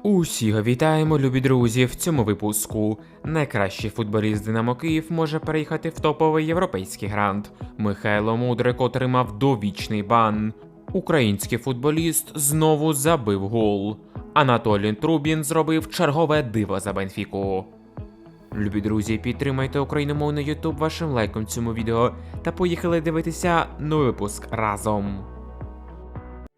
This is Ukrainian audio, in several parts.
Усіх вітаємо, любі друзі, в цьому випуску. Найкращий футболіст Динамо Київ може переїхати в топовий європейський грант. Михайло Мудрик отримав довічний бан. Український футболіст знову забив гол. Анатолій Трубін зробив чергове диво за Бенфіку. Любі друзі, підтримайте україномовний YouTube вашим лайком цьому відео та поїхали дивитися новий випуск разом.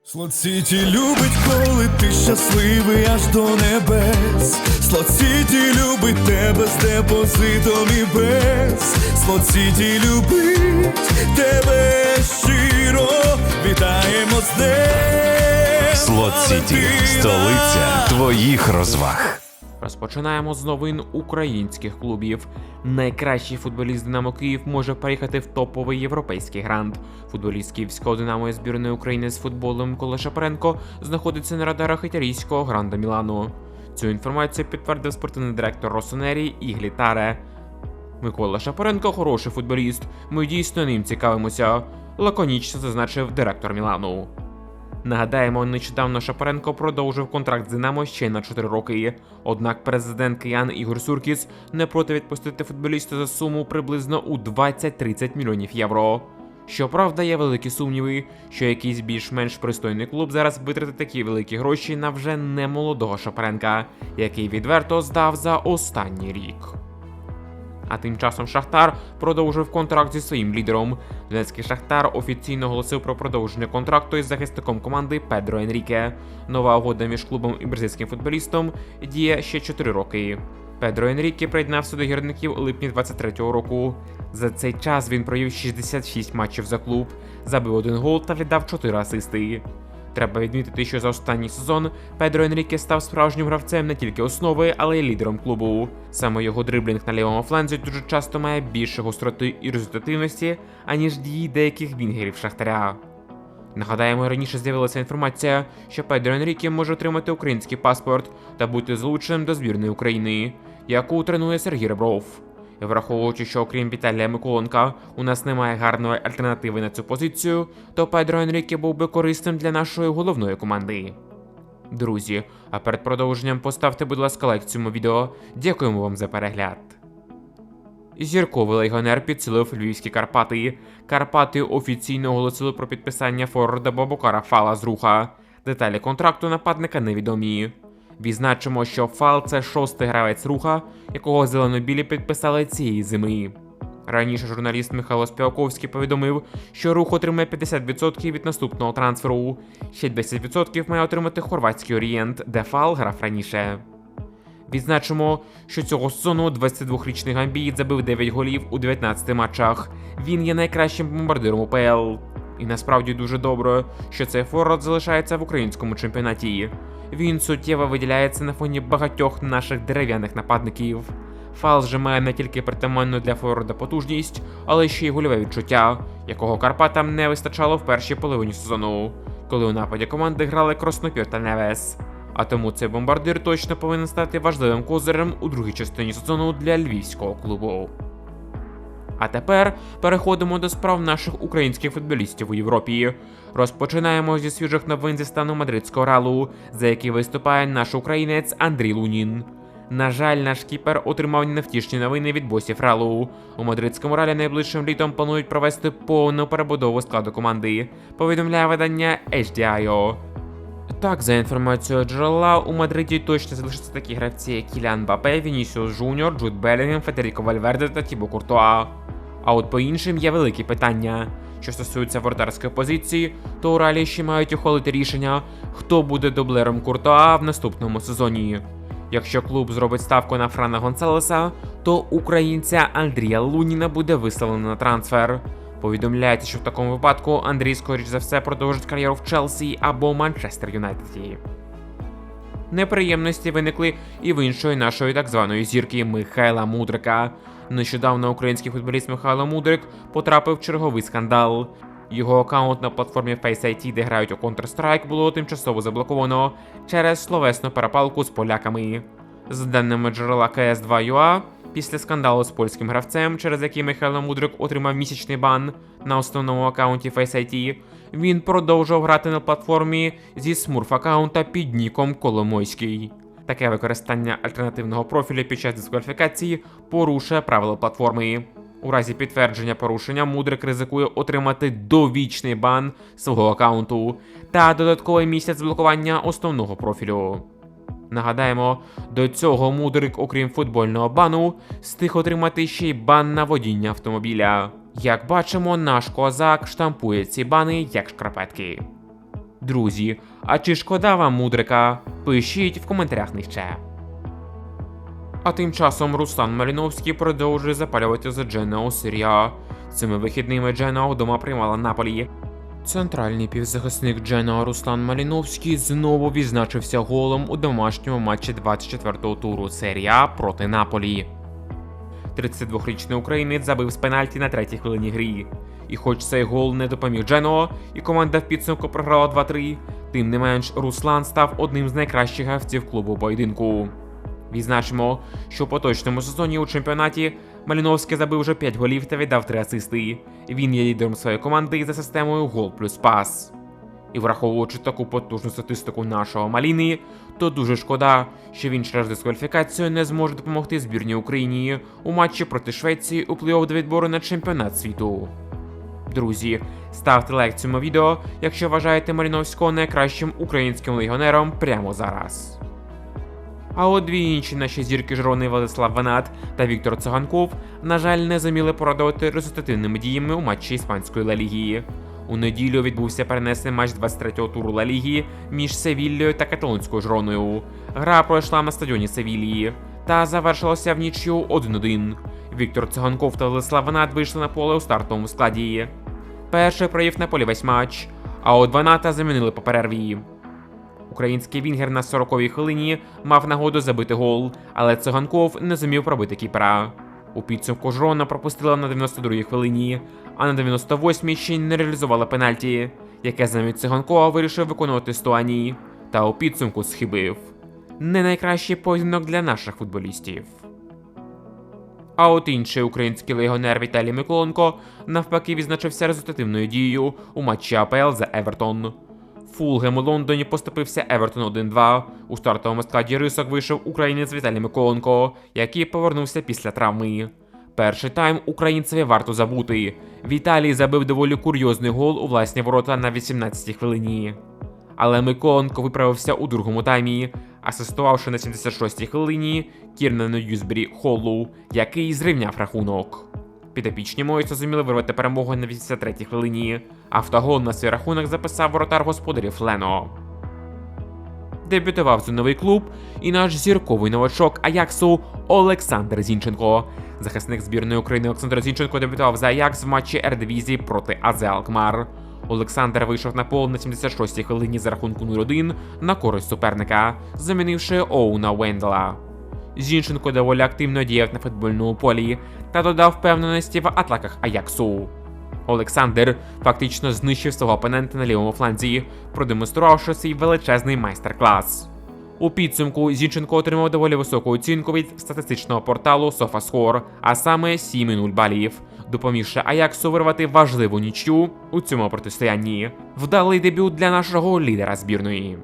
Слот Сіті любить, коли ти щасливий аж до небес. Слот Сіті любить тебе з депозитом і без. Слот Сіті любить тебе щиро. Вітаємо з днем! Слот Сіті – столиця твоїх розваг. Розпочинаємо з новин українських клубів. Найкращий футболіст Динамо Київ може переїхати в топовий європейський грант. Футболіст київського Динамо і збірної України з футболу Микола Шапаренко знаходиться на радарах італійського Гранда Мілану. Цю інформацію підтвердив спортивний директор Росонері Іглі Таре. Микола Шапаренко – хороший футболіст, ми дійсно ним цікавимося, лаконічно зазначив директор Мілану. Нагадаємо, нещодавно Шапаренко продовжив контракт з Динамо ще на 4 роки. Однак президент киян Ігор Суркіс не проти відпустити футболіста за суму приблизно у 20-30 мільйонів євро. Щоправда, є великі сумніви, що якийсь більш-менш пристойний клуб зараз витратить такі великі гроші на вже немолодого Шапаренка, який відверто здав за останній рік. А тим часом Шахтар продовжив контракт зі своїм лідером. Донецький Шахтар офіційно оголосив про продовження контракту із захисником команди Педро Енріке. Нова угода між клубом і бразильським футболістом діє ще 4 роки. Педро Енріке приєднався до гірників у липні 23-го року. За цей час він провів 66 матчів за клуб, забив 1 гол та віддав 4 асисти. Треба відмітити, що за останній сезон Педро Енріке став справжнім гравцем не тільки основи, але й лідером клубу. Саме його дриблінг на лівому фланзі дуже часто має більше гостроти і результативності, аніж дії деяких вінгерів Шахтаря. Нагадаємо, раніше з'явилася інформація, що Педро Енріке може отримати український паспорт та бути залученим до збірної України, яку тренує Сергій Ребров. Враховуючи, що окрім Віталія Миколенка у нас немає гарної альтернативи на цю позицію, то Педро Енріке був би корисним для нашої головної команди. Друзі, а перед продовженням поставте, будь ласка, лайк цьому відео. Дякуємо вам за перегляд. Зірковий легіонер підсилив львівські Карпати. Карпати офіційно оголосили про підписання форварда Бабукара Фала з Руха. Деталі контракту нападника невідомі. Відзначимо, що Фал – це 6-й гравець Руха, якого зелено-білі підписали цієї зими. Раніше журналіст Михайло Співаковський повідомив, що Рух отримає 50% від наступного трансферу. Ще 10% має отримати хорватський Орієнт, де Фал грав раніше. Відзначимо, що цього сезону 22-річний гамбієць забив 9 голів у 19 матчах. Він є найкращим бомбардиром УПЛ. І насправді дуже добре, що цей форвард залишається в українському чемпіонаті. Він суттєво виділяється на фоні багатьох наших дерев'яних нападників. Фал же має не тільки притаманну для форварда потужність, але ще й гольове відчуття, якого Карпатам не вистачало в першій половині сезону, коли у нападі команди грали Краснопір та Невес. А тому цей бомбардир точно повинен стати важливим козирем у другій частині сезону для львівського клубу. А тепер переходимо до справ наших українських футболістів у Європі. Розпочинаємо зі свіжих новин зі стану мадридського Реалу, за який виступає наш українець Андрій Лунін. На жаль, наш кіпер отримав невтішні новини від босів Реалу. У мадридському Реалі найближчим літом планують провести повну перебудову складу команди, повідомляє видання HDIO. Так, за інформацією джерела, у Мадриді точно залишаться такі гравці, як Кіліан Мбаппе, Вінісіус Джуніор, Джуд Белінгем, Федеріко Вальверде та Тібо Куртуа. А от по іншим є великі питання. Що стосується воротарської позиції, то у Реалі ще мають ухвалити рішення, хто буде дублером Куртуа в наступному сезоні. Якщо клуб зробить ставку на Франа Гонсалеса, то українця Андрія Луніна буде виставлено на трансфер. Повідомляється, що в такому випадку Андрій, скоріш за все, продовжить кар'єру в Челсі або Манчестер Юнайтеді. Неприємності виникли і в іншої нашої так званої зірки Михайла Мудрика. Нещодавно український футболіст Михайло Мудрик потрапив в черговий скандал. Його аккаунт на платформі Face ID, де грають у Counter-Strike, було тимчасово заблоковано через словесну перепалку з поляками. За даними джерела КС2.ua, після скандалу з польським гравцем, через який Михайло Мудрик отримав місячний бан на основному аккаунті Face ID, він продовжував грати на платформі зі смурф-аккаунта під ніком Коломойський. Таке використання альтернативного профілю під час дискваліфікації порушує правила платформи. У разі підтвердження порушення Мудрик ризикує отримати довічний бан свого аккаунту та додатковий місяць блокування основного профілю. Нагадаємо, до цього Мудрик, окрім футбольного бану, встиг отримати ще й бан на водіння автомобіля. Як бачимо, наш козак штампує ці бани як шкарпетки. Друзі, а чи шкода вам Мудрика? Пишіть в коментарях нижче. А тим часом Руслан Маліновський продовжує запалювати за Дженоа у Серії А. Цими вихідними Дженоа вдома приймала Наполі. Центральний півзахисник Дженоа Руслан Маліновський знову відзначився голом у домашньому матчі 24-го туру Серії А проти Наполі. 32-річний українець забив з пенальті на 3-й хвилині гри. І хоч цей гол не допоміг Дженоа, і команда в підсумку програла 2-3, тим не менш Руслан став одним з найкращих гравців клубу у поєдинку. Відзначимо, що в поточному сезоні у чемпіонаті Маліновський забив вже 5 голів та віддав 3 асисти. Він є лідером своєї команди за системою гол плюс пас. І враховуючи таку потужну статистику нашого Маліни, то дуже шкода, що він через дискваліфікацію не зможе допомогти збірній Україні у матчі проти Швеції у плей-офф до відбору на чемпіонат світу. Друзі, ставте лайк цьому відео, якщо вважаєте Маліновського найкращим українським легіонером прямо зараз. А от дві інші наші зірки Жирони Владислав Ванат та Віктор Циганков, на жаль, не зуміли порадувати результативними діями у матчі іспанської Ла Ліги. У неділю відбувся перенесений матч 23-го туру Ла Ліги між Севільєю та каталонською Жироною. Гра пройшла на стадіоні Севільї та завершилася в нічию 1-1. Віктор Циганков та Владислав Ванат вийшли на поле у стартовому складі. Перший провів на полі весь матч, а от Ваната замінили по перерві. Український вінгер на 40-й хвилині мав нагоду забити гол, але Циганков не зумів пробити кіпера. У підсумку Жирона пропустила на 92-й хвилині, а на 98-й ще не реалізувала пенальті, яке замість Циганкова вирішив виконувати Стуані, та у підсумку схибив. Не найкращий поєдинок для наших футболістів. А от інший український легіонер Віталій Миколенко навпаки відзначився результативною дією у матчі АПЛ за Евертон. Фулгем у Лондоні поступився Евертон 1-2. У стартовому складі рисок вийшов українець Віталій Миколенко, який повернувся після травми. Перший тайм українцеві варто забути. Віталій забив доволі курйозний гол у власні ворота на 18-й хвилині. Але Миколенко виправився у другому таймі, асистувавши на 76-й хвилині Кірнану Юсбері Холлу, який зрівняв рахунок. Підопічні Мойса зуміли вирвати перемогу на 83-й хвилині. Автогол на свій рахунок записав воротар господарів Лено. Дебютував за новий клуб і наш зірковий новачок Аяксу Олександр Зінченко. Захисник збірної України Олександр Зінченко дебютував за Аякс в матчі Ердивізії проти АЗ Алкмар. Олександр вийшов на поле на 76-й хвилині за рахунку 0-1 на користь суперника, замінивши Оуна Вендела. Зінченко доволі активно діяв на футбольному полі та додав впевненості в атаках Аяксу. Олександр фактично знищив свого опонента на лівому фланзі, продемонструвавши свій величезний майстер-клас. У підсумку Зінченко отримав доволі високу оцінку від статистичного порталу SofaScore, а саме 7,0 балів, допомігши Аяксу вирвати важливу нічю у цьому протистоянні. Вдалий дебют для нашого лідера збірної.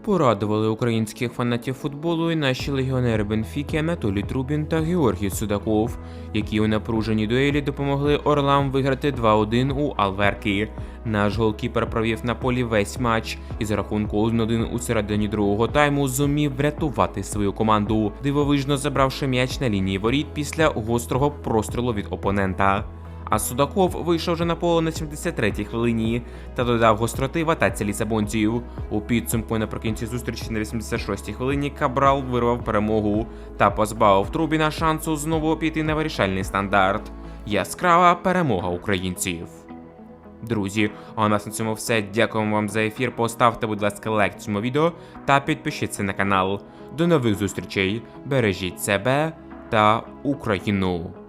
Порадували українських фанатів футболу і наші легіонери Бенфіки Анатолій Трубін та Георгій Судаков, які у напруженій дуелі допомогли Орлам виграти 2-1 у Алверки. Наш голкіпер провів на полі весь матч і за рахунку 1-1 у середині другого тайму зумів врятувати свою команду, дивовижно забравши м'яч на лінії воріт після гострого прострілу від опонента. А Судаков вийшов вже на поле на 73-й хвилині та додав гостроти в атаці лісабонців. У підсумку наприкінці зустрічі на 86-й хвилині Кабрал вирвав перемогу та позбавив Трубіна шансу знову піти на вирішальний стандарт. Яскрава перемога українців. Друзі, а у нас на цьому все. Дякуємо вам за ефір. Поставте, будь ласка, лайк цьому відео та підпишіться на канал. До нових зустрічей. Бережіть себе та Україну.